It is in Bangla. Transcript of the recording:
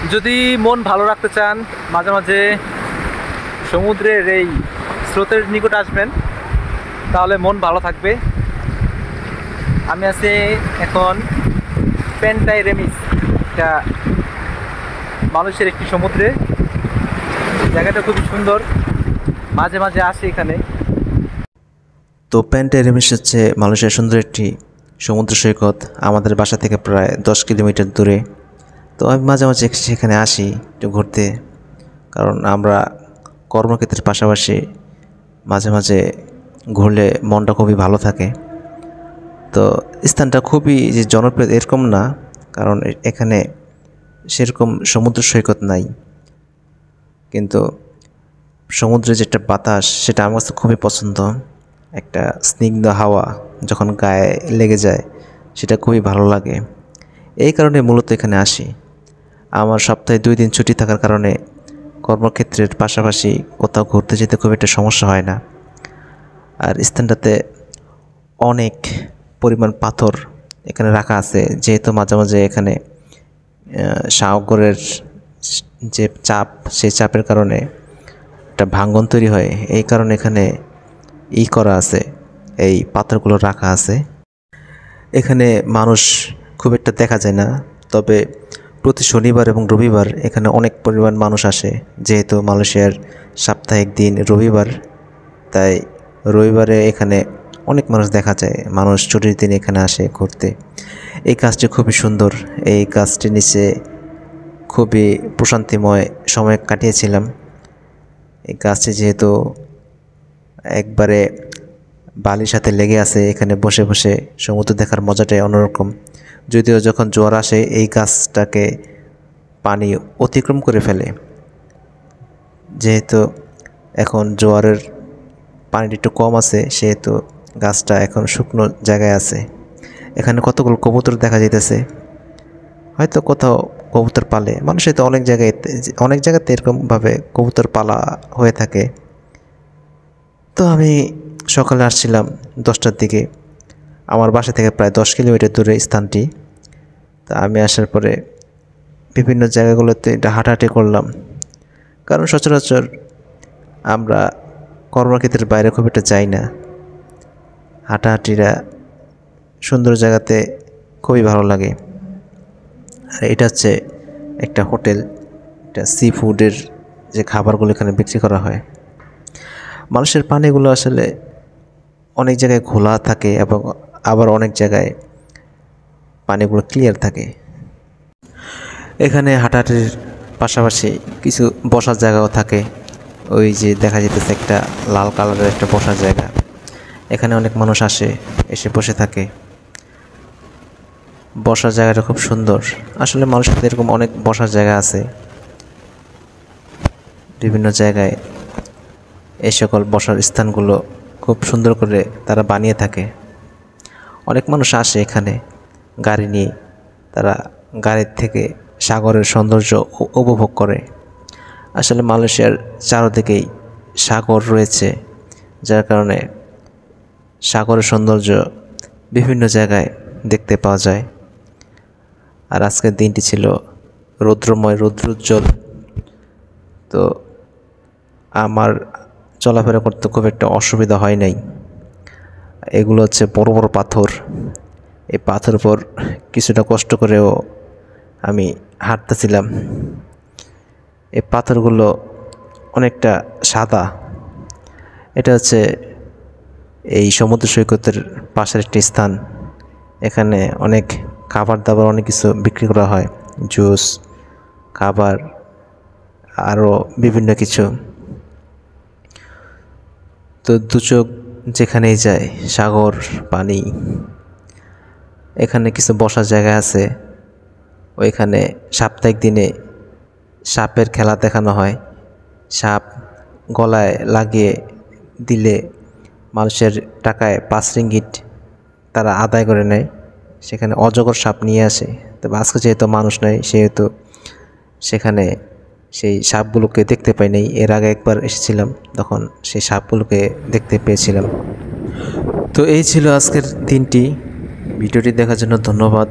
যদি মন ভালো রাখতে চান, মাঝে মাঝে সমুদ্রের এই স্রোতের নিকট আসবেন, তাহলে মন ভালো থাকবে। আমি আছি এখন পেন্টাই রেমিস, এটা মালয়েশিয়ার একটি সমুদ্রে। জায়গাটা খুবই সুন্দর, মাঝে মাঝে আসি এখানে। তো পেন্টাই রেমিস হচ্ছে মালয়েশিয়ার সুন্দর একটি সমুদ্র সৈকত, আমাদের বাসা থেকে প্রায় 10 কিলোমিটার দূরে। তো আমি মাঝে মাঝে সেখানে আসি একটু ঘুরতে, কারণ আমরা কর্মক্ষেত্রের পাশাপাশি মাঝে মাঝে ঘুরলে মনটা খুবই ভালো থাকে। তো স্থানটা খুবই যে জনপ্রিয় এরকম না, কারণ এখানে সেরকম সমুদ্র সৈকত নাই, কিন্তু সমুদ্রের যেটা বাতাস সেটা আমার কাছে খুবই পছন্দ। একটা স্নিগ্ধ হাওয়া যখন গায়ে লেগে যায় সেটা খুবই ভালো লাগে। এই কারণে মূলত এখানে আসি। আমার সপ্তাহে 2 দিন ছুটি থাকার কারণে কর্মক্ষেত্রের পাশাপাশি কোথাও ঘুরতে যেতে খুব একটা সমস্যা হয় না। আর স্থানটাতে অনেক পরিমাণ পাথর এখানে রাখা আছে, যেহেতু মাঝে মাঝে এখানে সাগরের যে চাপ, সেই চাপের কারণে একটা ভাঙ্গন তৈরি হয়। এই কারণে এখানে করা আছে, এই পাথরগুলো রাখা আছে। এখানে মানুষ খুব একটা দেখা যায় না, তবে প্রতি শনিবার এবং রবিবার এখানে অনেক পরিমাণ মানুষ আসে। যেহেতু মালয়েশিয়ার সাপ্তাহিক দিন রবিবার, তাই রবিবারে এখানে অনেক মানুষ দেখা যায়। মানুষ ছুটির দিন এখানে আসে ঘুরতে। এই কাজটি খুবই সুন্দর। এই কাজটির নিচে খুবই প্রশান্তিময় সময় কাটিয়েছিলাম। এই কাজটি যেহেতু একবারে বালির সাথে লেগে আছে, এখানে বসে বসে সমুদ্র দেখার মজাটাই অন্যরকম। যদিও যখন জোয়ার আসে এই গাছটাকে পানি অতিক্রম করে ফেলে, যেহেতু এখন জোয়ারের পানিটা একটু কম আছে, সেহেতু গাছটা এখন শুকনো জায়গায় আছে। এখানে কতগুলো কবুতর দেখা যাইতেছে, হয়তো কোথাও কবুতর পালে মানুষ। তো অনেক জায়গাতে এরকমভাবে কবুতর পালা হয়ে থাকে। তো আমি সকালে আসছিলাম 10টার দিকে, আমার বাসা থেকে প্রায় 10 কিলোমিটার দূরে স্থানটি। তা আমি আসার পরে বিভিন্ন জায়গাগুলোতে এটা হাঁটাহাঁটি করলাম, কারণ সচরাচর আমরা কর্মক্ষেত্রের বাইরে খুব একটা যাই না। হাঁটাহাঁটিরা সুন্দর জায়গাতে খুবই ভালো লাগে। আর এটা হচ্ছে একটা হোটেল, এটা সি ফুডের যে খাবারগুলো এখানে বিক্রি করা হয়। মানুষের পানিগুলো আসলে অনেক জায়গায় ঘোলা থাকে এবং আবার অনেক জায়গায় পানিগুলো ক্লিয়ার থাকে। এখানে হাঁটাহাঁটির পাশাপাশি কিছু বসার জায়গাও থাকে। ওই যে দেখা যেতেছে একটা লাল কালারের একটা বসার জায়গা, এখানে অনেক মানুষ এসে বসে থাকে। বসার জায়গাটা খুব সুন্দর। আসলে মানুষের এরকম অনেক বসার জায়গা আছে বিভিন্ন জায়গায়। এই সকল বসার স্থানগুলো খুব সুন্দর করে তারা বানিয়ে থাকে। অনেক মানুষ আসে এখানে গাড়ি নিয়ে, তারা গাড়ির থেকে সাগরের সৌন্দর্য উপভোগ করে। আসলে মালয়েশিয়ার চারদিকেই সাগর রয়েছে, যার কারণে সাগরের সৌন্দর্য বিভিন্ন জায়গায় দেখতে পাওয়া যায়। আর আজকের দিনটি ছিল রৌদ্রময়, রৌদ্রোজ্জ্বল। তো আমার চলাফেরা করতে খুব একটা অসুবিধা হয় নাই। এগুলো হচ্ছে বড় বড় পাথর। এই পাথরের উপর কিছুটা কষ্ট করেও আমি হাঁটতেছিলাম। এই পাথরগুলো অনেকটা সাদা। এটা হচ্ছে এই সমুদ্র সৈকতের পাশের একটি স্থান। এখানে অনেক খাবার দাবার, অনেক কিছু বিক্রি করা হয়, জুস, খাবার, আরও বিভিন্ন কিছু। তো দু চোখ যেখানেই যায় সাগর, পানি। এখানে কিছু বসার জায়গা আছে। ওইখানে সাপ্তাহিক দিনে সাপের খেলা দেখানো হয়। সাপ গলায় লাগিয়ে দিলে মানুষের টাকায় 5 রিঙ্গিট তারা আদায় করে নেয়। সেখানে অজগর সাপ নিয়ে আসে। তবে আজকে যেহেতু মানুষ নেই, সেহেতু সেখানে সেই সাপগুলোকে দেখতে পাই নাই। এর আগে একবার এসেছিলাম, তখন সেই সাপগুলোকে দেখতে পেয়েছিলাম। তো এই ছিল আজকের দিনটি। ভিডিওটি দেখার জন্য ধন্যবাদ।